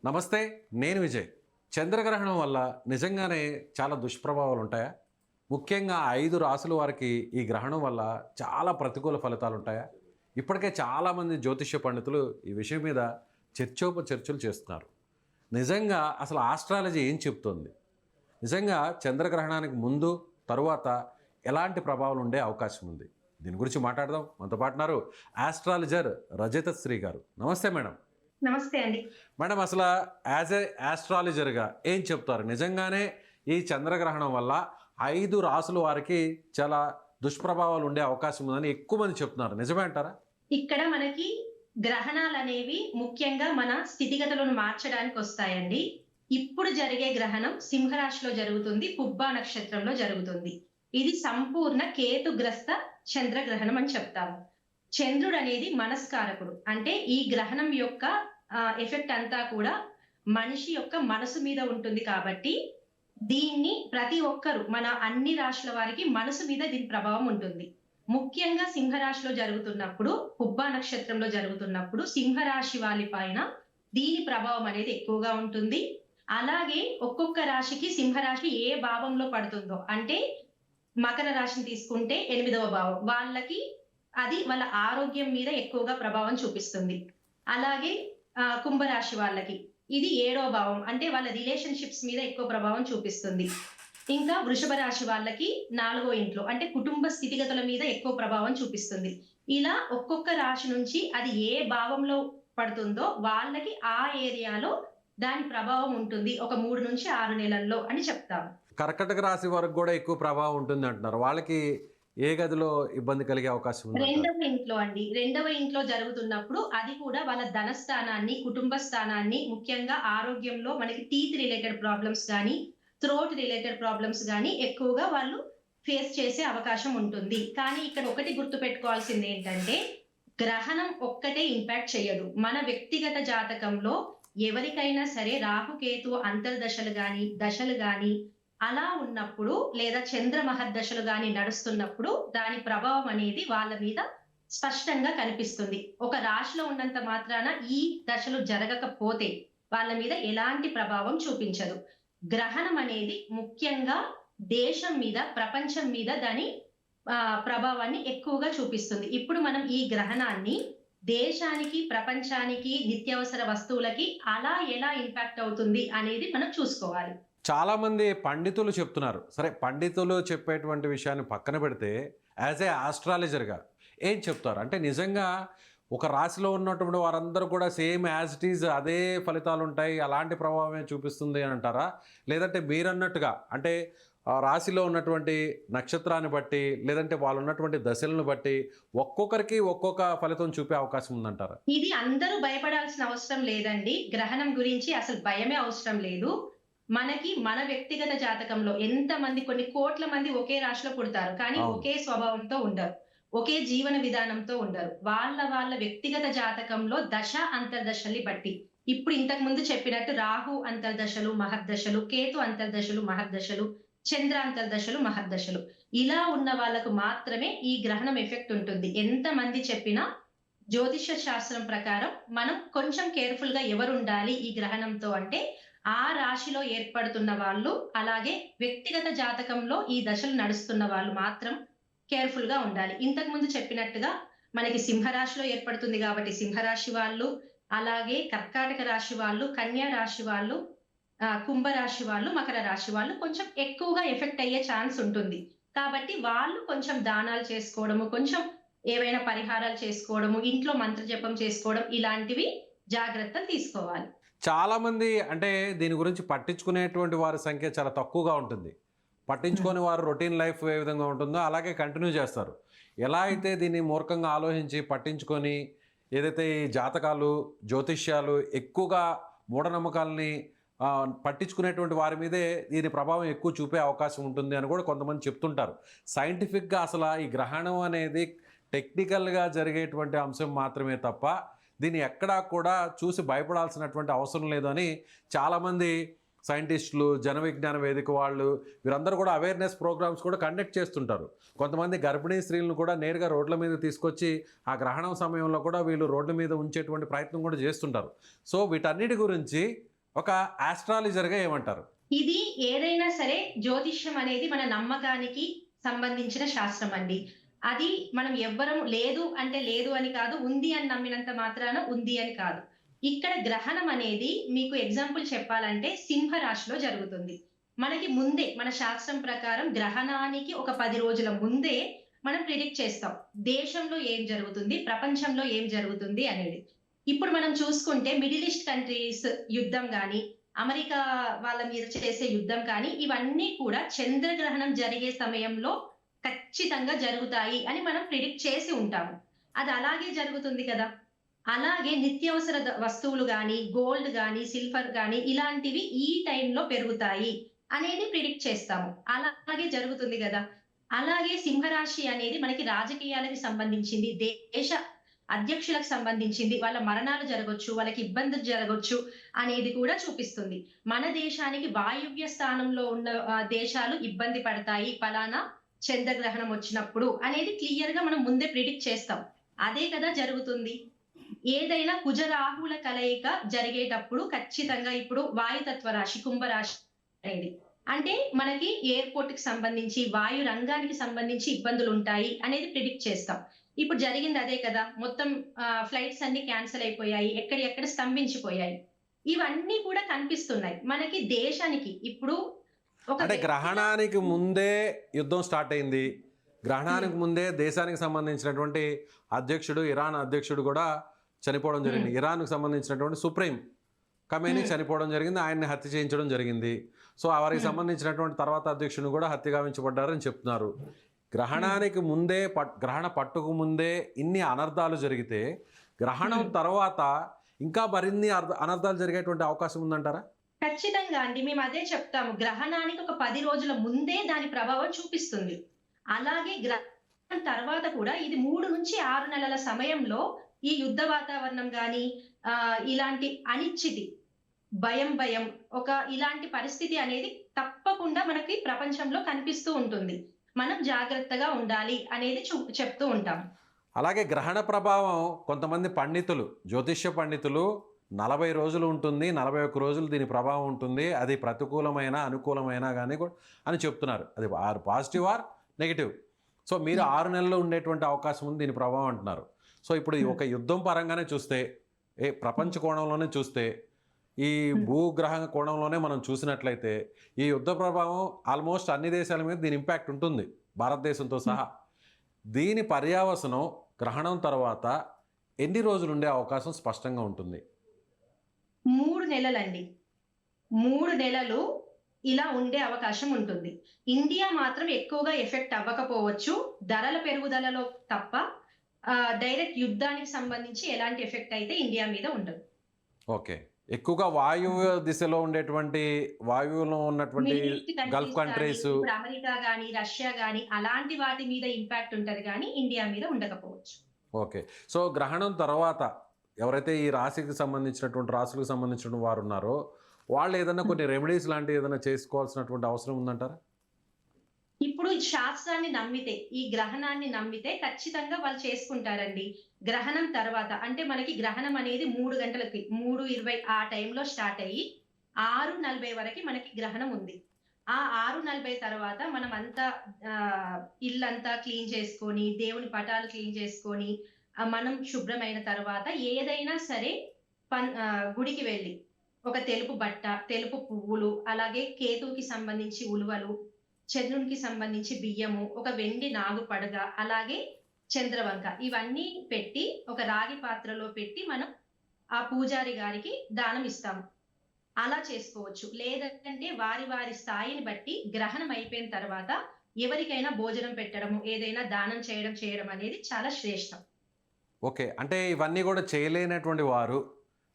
నమస్తే, నేను విజయ్. చంద్రగ్రహణం వల్ల నిజంగానే చాలా దుష్ప్రభావాలు ఉంటాయా? ముఖ్యంగా 5 రాసుల వారికి ఈ గ్రహణం వల్ల చాలా ప్రతికూల ఫలితాలు ఉంటాయా? ఇప్పటికే చాలామంది జ్యోతిష్య పండితులు ఈ విషయం మీద చర్చలు చేస్తున్నారు. నిజంగా అసలు ఆస్ట్రాలజీ ఏం చెప్తుంది? నిజంగా చంద్రగ్రహణానికి ముందు, తరువాత ఎలాంటి ప్రభావాలు ఉండే అవకాశం ఉంది? దీని గురించి మాట్లాడదాం. మనతో పాటున్నారు ఆస్ట్రాలజర్ రజత శ్రీ గారు. నమస్తే మేడం. నమస్తే అండి. మేడం, అసలు యాజ్ ఏ ఆస్ట్రాలజర్గా ఏం చెప్తారు? నిజంగానే ఈ చంద్రగ్రహణం వల్ల 5 రాసుల వారికి చాలా దుష్ప్రభావాలు ఉండే అవకాశం ఉందని ఎక్కువ మంది చెప్తున్నారు. నిజమే అంటారా? ఇక్కడ మనకి గ్రహణాలు అనేవి ముఖ్యంగా మన స్థితిగతులను మార్చడానికి వస్తాయండి. ఇప్పుడు జరిగే గ్రహణం సింహరాశిలో జరుగుతుంది, పుబ్బా నక్షత్రంలో జరుగుతుంది. ఇది సంపూర్ణ కేతుగ్రస్త చంద్రగ్రహణం అని చెప్తాము. చంద్రుడు అనేది మనస్కారకుడు. అంటే ఈ గ్రహణం యొక్క ఎఫెక్ట్ అంతా కూడా మనిషి యొక్క మనసు మీద ఉంటుంది కాబట్టి దీన్ని ప్రతి ఒక్కరు, మన అన్ని రాశుల వారికి మనసు మీద దీని ప్రభావం ఉంటుంది. ముఖ్యంగా సింహరాశిలో జరుగుతున్నప్పుడు, పుబ్బా నక్షత్రంలో జరుగుతున్నప్పుడు సింహరాశి వాళ్ళ పైన దీని ప్రభావం అనేది ఎక్కువగా ఉంటుంది. అలాగే ఒక్కొక్క రాశికి సింహరాశి ఏ భావంలో పడుతుందో, అంటే మకర రాశిని తీసుకుంటే 8వ భావం వాళ్ళకి అది వాళ్ళ ఆరోగ్యం మీద ఎక్కువగా ప్రభావం చూపిస్తుంది. అలాగే కుంభరాశి వాళ్ళకి ఇది 7వ భావం, అంటే వాళ్ళ రిలేషన్షిప్స్ మీద ఎక్కువ ప్రభావం చూపిస్తుంది. ఇంకా వృషభ రాశి వాళ్ళకి 4వ ఇంట్లో, అంటే కుటుంబ స్థితిగతుల మీద ఎక్కువ ప్రభావం చూపిస్తుంది. ఇలా ఒక్కొక్క రాశి నుంచి అది ఏ భావంలో పడుతుందో వాళ్ళకి ఆ ఏరియాలో దాని ప్రభావం ఉంటుంది. ఒక 3 నుంచి 6 నెలల్లో అని చెప్తాము. కర్కటక రాశి వరకు కూడా ఎక్కువ ప్రభావం ఉంటుంది అంటున్నారు. వాళ్ళకి ఏ గదిలో ఇబ్బంది కలిగే అవకాశం ఉంది? 2వ ఇంట్లో అండి. 2వ ఇంట్లో జరుగుతున్నప్పుడు అది కూడా వాళ్ళ ధనస్థానాన్ని, కుటుంబ స్థానాన్ని, ముఖ్యంగా ఆరోగ్యంలో మనకి టీత్ రిలేటెడ్ ప్రాబ్లమ్స్ కానీ, థ్రోట్ రిలేటెడ్ ప్రాబ్లమ్స్ కానీ ఎక్కువగా వాళ్ళు ఫేస్ చేసే అవకాశం ఉంటుంది. కానీ ఇక్కడ ఒకటి గుర్తు పెట్టుకోవాల్సింది ఏంటంటే, గ్రహణం ఒక్కటే ఇంపాక్ట్ చేయదు. మన వ్యక్తిగత జాతకంలో ఎవరికైనా సరే రాహుకేతు అంతర్దశలు గాని, దశలు గాని అలా ఉన్నప్పుడు, లేదా చంద్ర మహర్దశలు గాని నడుస్తున్నప్పుడు దాని ప్రభావం అనేది వాళ్ళ మీద స్పష్టంగా కనిపిస్తుంది. ఒక రాశిలో ఉన్నంత మాత్రాన ఈ దశలు జరగకపోతే వాళ్ళ మీద ఎలాంటి ప్రభావం చూపించదు. గ్రహణం అనేది ముఖ్యంగా దేశం మీద, ప్రపంచం మీద దాని ప్రభావాన్ని ఎక్కువగా చూపిస్తుంది. ఇప్పుడు మనం ఈ గ్రహణాన్ని దేశానికి, ప్రపంచానికి, నిత్యావసర వస్తువులకి అలా ఎలా ఇంపాక్ట్ అవుతుంది అనేది మనం చూసుకోవాలి. చాలామంది పండితులు చెప్తున్నారు. సరే, పండితులు చెప్పేటువంటి విషయాన్ని పక్కన పెడితే యాజ్ ఏ ఆస్ట్రాలజర్గా ఏం చెప్తారు? అంటే నిజంగా ఒక రాశిలో ఉన్నటువంటి వారందరూ కూడా సేమ్ యాజ్ ఇట్ ఈజ్ అదే ఫలితాలు ఉంటాయి, అలాంటి ప్రభావమే చూపిస్తుంది అని అంటారా? లేదంటే మీరన్నట్టుగా అంటే రాశిలో ఉన్నటువంటి నక్షత్రాన్ని బట్టి, లేదంటే వాళ్ళు ఉన్నటువంటి దశలను బట్టి ఒక్కొక్కరికి ఒక్కొక్క ఫలితం చూపే అవకాశం ఉందంటారా? ఇది అందరూ భయపడాల్సిన అవసరం లేదండి. గ్రహణం గురించి అసలు భయమే అవసరం లేదు. మనకి మన వ్యక్తిగత జాతకంలో ఎంతమంది, కొన్ని కోట్ల మంది ఒకే రాశిలో పుడతారు, కానీ ఒకే స్వభావంతో ఉండరు, ఒకే జీవన విధానంతో ఉండరు. వాళ్ళ వ్యక్తిగత జాతకంలో దశ అంతర్దశల్ని బట్టి, ఇప్పుడు ఇంతకు ముందు చెప్పినట్టు రాహు అంతర్దశలు, మహర్దశలు, కేతు అంతర్దశలు, మహర్దశలు, చంద్ర అంతర్దశలు, మహర్దశలు, ఇలా ఉన్న వాళ్ళకు మాత్రమే ఈ గ్రహణం ఎఫెక్ట్ ఉంటుంది. ఎంత మంది చెప్పినా జ్యోతిష శాస్త్రం ప్రకారం మనం కొంచెం కేర్ఫుల్ గా ఎవరు ఉండాలి ఈ గ్రహణంతో అంటే, ఆ రాశిలో ఏర్పడుతున్న వాళ్ళు, అలాగే వ్యక్తిగత జాతకంలో ఈ దశలు నడుస్తున్న వాళ్ళు మాత్రం కేర్ఫుల్ గా ఉండాలి. ఇంతకు ముందు చెప్పినట్టుగా మనకి సింహరాశిలో ఏర్పడుతుంది కాబట్టి సింహరాశి వాళ్ళు, అలాగే కర్కాటక రాశి వాళ్ళు, కన్యా రాశి వాళ్ళు, కుంభరాశి వాళ్ళు, మకర రాశి వాళ్ళు కొంచెం ఎక్కువగా ఎఫెక్ట్ అయ్యే ఛాన్స్ ఉంటుంది. కాబట్టి వాళ్ళు కొంచెం దానాలు చేసుకోవడము, కొంచెం ఏవైనా పరిహారాలు చేసుకోవడము, ఇంట్లో మంత్ర జపం చేసుకోవడం, ఇలాంటివి జాగ్రత్తలు తీసుకోవాలి. చాలామంది అంటే దీని గురించి పట్టించుకునేటువంటి వారి సంఖ్య చాలా తక్కువగా ఉంటుంది. పట్టించుకొని వారు రొటీన్ లైఫ్ ఏ విధంగా ఉంటుందో అలాగే కంటిన్యూ చేస్తారు. ఎలా అయితే దీన్ని మూర్ఖంగా ఆలోచించి పట్టించుకొని ఏదైతే ఈ జాతకాలు, జ్యోతిష్యాలు ఎక్కువగా మూఢనమ్మకాలని పట్టించుకునేటువంటి వారి మీదే దీని ప్రభావం ఎక్కువ చూపే అవకాశం ఉంటుంది అని కూడా కొంతమంది చెప్తుంటారు. సైంటిఫిక్గా అసలు ఈ గ్రహణం అనేది టెక్నికల్గా జరిగేటువంటి అంశం మాత్రమే తప్ప దీన్ని ఎక్కడా కూడా చూసి భయపడాల్సినటువంటి అవసరం లేదని చాలామంది సైంటిస్టులు, జన విజ్ఞాన వేదిక వాళ్ళు, వీరందరూ కూడా అవేర్నెస్ ప్రోగ్రామ్స్ కూడా కండక్ట్ చేస్తుంటారు. కొంతమంది గర్భిణీ స్త్రీలను కూడా నేరుగా రోడ్ల మీద తీసుకొచ్చి ఆ గ్రహణం సమయంలో కూడా వీళ్ళు రోడ్ల మీద ఉంచేటువంటి ప్రయత్నం కూడా చేస్తుంటారు. సో వీటన్నిటి గురించి ఒక ఆస్ట్రాలజర్గా ఏమంటారు? ఇది ఏదైనా సరే జ్యోతిష్యం అనేది మన నమ్మకానికి సంబంధించిన శాస్త్రం అండి. అది మనం ఎవ్వరం లేదు అంటే లేదు అని కాదు. ఉంది అని నమ్మినంత మాత్రాన ఉంది అని కాదు. ఇక్కడ గ్రహణం అనేది మీకు ఎగ్జాంపుల్ చెప్పాలంటే సింహ రాశిలో జరుగుతుంది. మనకి ముందే మన శాస్త్రం ప్రకారం గ్రహణానికి ఒక 10 రోజుల ముందే మనం ప్రిడిక్ట్ చేస్తాం. దేశంలో ఏం జరుగుతుంది? ప్రపంచంలో ఏం జరుగుతుంది అనేది. ఇప్పుడు మనం చూసుకుంటే మిడిల్ ఈస్ట్ కంట్రీస్ యుద్ధం గాని, అమెరికా వాళ్ళ మీద చేసే యుద్ధం కానీ, ఇవన్నీ కూడా చంద్రగ్రహణం జరిగే సమయంలో ఖచ్చితంగా జరుగుతాయి అని మనం ప్రిడిక్ట్ చేసి ఉంటాము. అది అలాగే జరుగుతుంది కదా! అలాగే నిత్యావసర వస్తువులు గాని, గోల్డ్ గాని, సిల్వర్ గాని ఇలాంటివి ఈ టైంలో పెరుగుతాయి అనేది ప్రిడిక్ట్ చేస్తాము. అలాగే జరుగుతుంది గదా! అలాగే సింహరాశి అనేది మనకి రాజకీయాలకి సంబంధించింది. దేశ అధ్యక్షులకు సంబంధించింది. వాళ్ళ మరణాలు జరగొచ్చు, వాళ్ళకి ఇబ్బందులు జరగొచ్చు అనేది కూడా చూపిస్తుంది. మన దేశానికి వాయువ్య స్థానంలో ఉన్న దేశాలు ఇబ్బంది పడతాయి పలానా చంద్రగ్రహణం వచ్చినప్పుడు అనేది క్లియర్‌గా మనం ముందే ప్రిడిక్ట్ చేస్తాం. అదే కదా జరుగుతుంది. ఏదైనా కుజరాహుల కలయిక జరిగేటప్పుడు ఖచ్చితంగా ఇప్పుడు వాయుతత్వ రాశి కుంభరాశి అనేది. అంటే మనకి ఎయిర్‌పోర్ట్‌కి సంబంధించి, వాయు రంగానికి సంబంధించి ఇబ్బందులుంటాయి అనేది ప్రిడిక్ట్ చేస్తాం. ఇప్పుడు జరిగింది అదే కదా! మొత్తం ఫ్లైట్స్ అన్నీ క్యాన్సెల్ అయిపోయాయి. ఎక్కడియక్కడ స్తంభించిపోయాయి. ఇవన్నీ కూడా కనిపిస్తున్నాయి. మనకి దేశానికి ఇప్పుడు ఒక అంటే వ్యక్తిగా గ్రహణానికి ముందే యుద్ధం స్టార్ట్ అయింది. గ్రహణానికి హ్మ్. ముందే దేశానికి సంబంధించినటువంటి అధ్యక్షుడు, ఇరాన్ అధ్యక్షుడు కూడా చనిపోవడం హ్మ్. జరిగింది. ఇరాన్‌కి సంబంధించినటువంటి సుప్రీం ఖమేనీ హ్మ్. చనిపోవడం జరిగింది. ఆయన్ని హత్య చేయించడం జరిగింది. సో, వారికి హ్మ్. సంబంధించినటువంటి తర్వాత అధ్యక్షుడిని కూడా హత్య గావించబడ్డారని చెప్తున్నారు. హ్మ్. గ్రహణానికి ముందే గ్రహణ పట్టుకు ముందే ఇన్ని అనర్థాలు జరిగితే, గ్రహణం హ్మ్. తర్వాత ఇంకా మరిన్ని అనర్థాలు జరిగేటువంటి అవకాశం ఉందంటారా? ఖచ్చితంగా అండి. మేమదే చెప్తాము. గ్రహణానికి ఒక 10 రోజుల ముందే దాని ప్రభావం చూపిస్తుంది. అలాగే గ్రహణం తర్వాత కూడా ఇది 3-6 నెలల సమయంలో ఈ యుద్ధ వాతావరణం గాని, ఇలాంటి అనిశ్చితి, భయం, ఒక ఇలాంటి పరిస్థితి అనేది తప్పకుండా మనకి ప్రపంచంలో కనిపిస్తూ ఉంటుంది. మనం జాగ్రత్తగా ఉండాలి అనేది చెప్తూ ఉంటాం. అలాగే గ్రహణ ప్రభావం కొంతమంది పండితులు, జ్యోతిష్య పండితులు 40 రోజులు ఉంటుంది. 41 రోజులు దీని ప్రభావం ఉంటుంది. అది ప్రతికూలమైన, అనుకూలమైన గాని అని చెప్తున్నారు. అది పాజిటివ్ ఆర్ నెగెటివ్. సో, మీరు హ్మ్. 6 నెలలు ఉండేటువంటి అవకాశం ఉంది దీని ప్రభావం అంటున్నారు. సో, ఇప్పుడు ఈ హ్మ్. ఒక యుద్ధం పరంగానే చూస్తే, ప్రపంచ హ్మ్. కోణంలోనే చూస్తే, ఈ హ్మ్. భూగ్రహ కోణంలోనే మనం చూసినట్లయితే, ఈ యుద్ధ ప్రభావం ఆల్మోస్ట్ అన్ని దేశాల మీద దీని ఇంపాక్ట్ ఉంటుంది. భారతదేశంతో హ్మ్. సహా. దీని పర్యావసనం గ్రహణం తర్వాత ఎన్ని రోజులు ఉండే అవకాశం స్పష్టంగా ఉంటుంది? 3 నెలలండి. 3 నెలలు ఇలా ఉండే అవకాశం ఉంటుంది. ఇండియా మాత్రం ఎక్కువగా ఎఫెక్ట్ అవ్వకపోవచ్చు. ధరల పెరుగుదలలో తప్ప డైరెక్ట్ యుద్ధానికి సంబంధించి ఎలాంటి ఎఫెక్ట్ అయితే ఇండియా మీద ఉండదు. ఓకే. ఎక్కువగా వాయువ్య దిశలో ఉండేటువంటి వాయువులో ఉన్నటువంటి మిడిల్ ఈస్ట్ గల్ఫ్ కంట్రీస్ గాని, కంట్రీసు. ఇప్పుడు అమెరికా గాని, రష్యా గాని అలాంటి వాటి మీద ఇంపాక్ట్ ఉంటది గానీ, ఇండియా మీద ఉండకపోవచ్చు. ఓకే. సో, గ్రహణం తర్వాత ఎవరైతే ఈ రాశికి సంబంధించినటువంటి రాశులకు సంబంధించిన వారున్నారో, వాళ్ళు ఏదన్నా హ్మ్. కొన్ని రెమెడీస్ లాంటివి ఏదైనా చేసుకోవాల్సినటువంటి అవసరం ఉందంటారా? ఇప్పుడు ఈ శాస్త్రాన్ని నమ్మితే, ఈ గ్రహణాన్ని నమ్మితే ఖచ్చితంగా వాళ్ళు చేసుకుంటారండి. గ్రహణం తర్వాత అంటే మనకి గ్రహణం అనేది 3 గంటలకి 3:20 ఆ టైంలో స్టార్ట్ అయ్యి 6:40 వరకి మనకి గ్రహణం ఉంది. ఆ 6:40 తర్వాత మనమంతా ఇల్లంతా క్లీన్ చేసుకొని, దేవుని పటాలు క్లీన్ చేసుకొని, మనం శుభ్రమైన తర్వాత ఏదైనా సరే గుడికి వెళ్లి ఒక తెలుపు బట్ట, తెలుపు పువ్వులు, అలాగే కేతువుకి సంబంధించి ఉలువలు, చంద్రునికి సంబంధించి బియ్యము, ఒక వెండి నాగు పడగ, అలాగే చంద్రవంక ఇవన్నీ పెట్టి ఒక రాగి పాత్రలో పెట్టి మనం ఆ పూజారి గారికి దానం ఇస్తాము. అలా చేసుకోవచ్చు. లేదంటే వారి స్థాయిని బట్టి గ్రహణం అయిపోయిన తర్వాత ఎవరికైనా భోజనం పెట్టడము, ఏదైనా దానం చేయడం అనేది చాలా శ్రేష్టం. ఓకే. అంటే ఇవన్నీ గూడా చేయలేనటువంటి వారు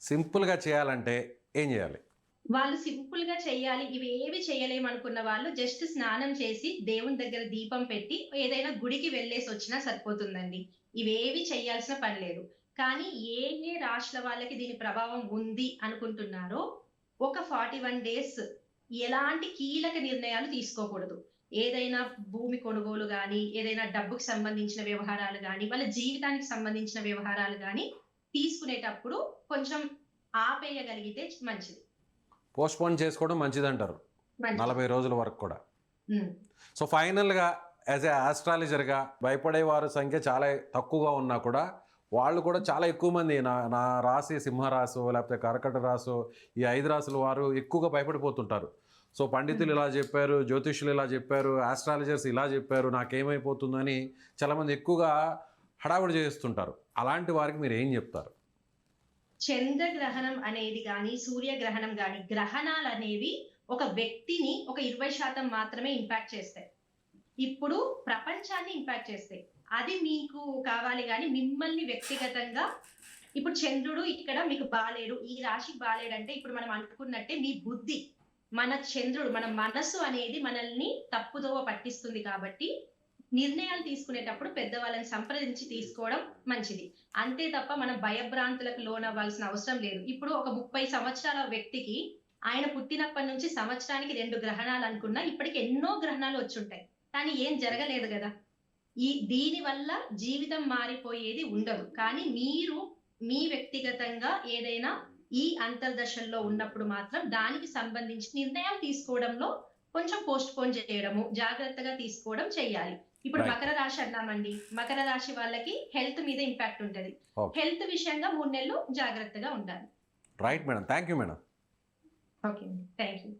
సింపుల్‌గా చేయాలంటే ఏం జేయాలి? వాళ్ళు సింపుల్‌గా చెయ్యాలి. ఇవేవి చేయలేమనుకున్న వాళ్ళు జస్ట్ స్నానం చేసి, దేవుని దగ్గర దీపం పెట్టి, ఏదైనా గుడికి వెళ్ళేసొచ్చినా సరిపోతుందండి. ఇవేవి చెయ్యాల్సిన పని లేదు. కానీ ఏ రాశుల వాళ్ళకి దీని ప్రభావం ఉంది అనుకుంటున్నారో, ఒక 41 డేస్ ఎలాంటి కీలక నిర్ణయాలు తీసుకోకూడదు. ఏదైనా భూమి కొనుగోలు గాని, ఏదైనా డబ్బుకి సంబంధించిన వ్యవహారాలు గాని, వాళ్ళ జీవితానికి సంబంధించిన వ్యవహారాలు గాని తీసుకునేటప్పుడు కొంచెం ఆపేయగలిగితే మంచిది. పోస్ట్పోన్ చేసుకోవడం మంచిదంటారు మంచిది. 40 రోజుల వరకు కూడా. ఉమ్. సో ఫైనల్గా యాజ్ ఏ ఆస్ట్రాలజర్గా భయపడే వారి సంఖ్య చాలా తక్కువగా ఉన్నా కూడా వాళ్ళు కూడా చాలా ఎక్కువ మంది నా రాశి సింహరాశి లేకపోతే కర్కట రాశి ఈ 5 రాశుల వారు ఎక్కువగా భయపడిపోతుంటారు. సో పండితులు ఇలా చెప్పారు, జ్యోతిష్యులు ఇలా చెప్పారు, ఆస్ట్రాలజర్స్ ఇలా చెప్పారు, నాకేమైపోతుందని చాలామంది ఎక్కువగా హడావుడి చేస్తుంటారు. అలాంటి వారికి మీరు ఏం చెప్తారు? చంద్రగ్రహణం అనేది కానీ సూర్యగ్రహణం కానీ గ్రహణాలు అనేవి ఒక వ్యక్తిని ఒక 20% మాత్రమే ఇంపాక్ట్ చేస్తాయి. ఇప్పుడు ప్రపంచాన్ని ఇంపాక్ట్ చేస్తాయి. అది మీకు కావాలి కానీ మిమ్మల్ని వ్యక్తిగతంగా ఇప్పుడు చంద్రుడు ఇక్కడ మీకు బాలేడు, ఈ రాశికి బాలేడు అంటే ఇప్పుడు మనం అనుకున్నట్టే మీ బుద్ధి, మన చంద్రుడు, మన మనస్సు అనేది మనల్ని తప్పుదోవ పట్టిస్తుంది. కాబట్టి నిర్ణయాలు తీసుకునేటప్పుడు పెద్దవాళ్ళని సంప్రదించి తీసుకోవడం మంచిది. అంతే తప్ప మనం భయభ్రాంతులకు లోనవ్వాల్సిన అవసరం లేదు. ఇప్పుడు ఒక 30 సంవత్సరాల వ్యక్తికి ఆయన పుట్టినప్పటి నుంచి సంవత్సరానికి 2 గ్రహణాలు అనుకున్నా ఇప్పటికి ఎన్నో గ్రహణాలు వచ్చుంటాయి, కానీ ఏం జరగలేదు కదా. దీని వల్ల జీవితం మారిపోయేది ఉండదు. కానీ మీరు మీ వ్యక్తిగతంగా ఏదైనా ఈ అంతర్దశల్లో ఉన్నప్పుడు మాత్రం దానికి సంబంధించి నిర్ణయం తీసుకోవడంలో కొంచెం పోస్ట్ పోన్ చేయడము, జాగ్రత్తగా తీసుకోవడం చేయాలి. ఇప్పుడు Right. మకర రాశి అన్నామండి, మకర రాశి వాళ్ళకి హెల్త్ మీద ఇంపాక్ట్ ఉంటది. Okay. హెల్త్ విషయంగా 3 నెలలు జాగ్రత్తగా ఉండాలి. Right madam, thank you madam. Okay, thank you.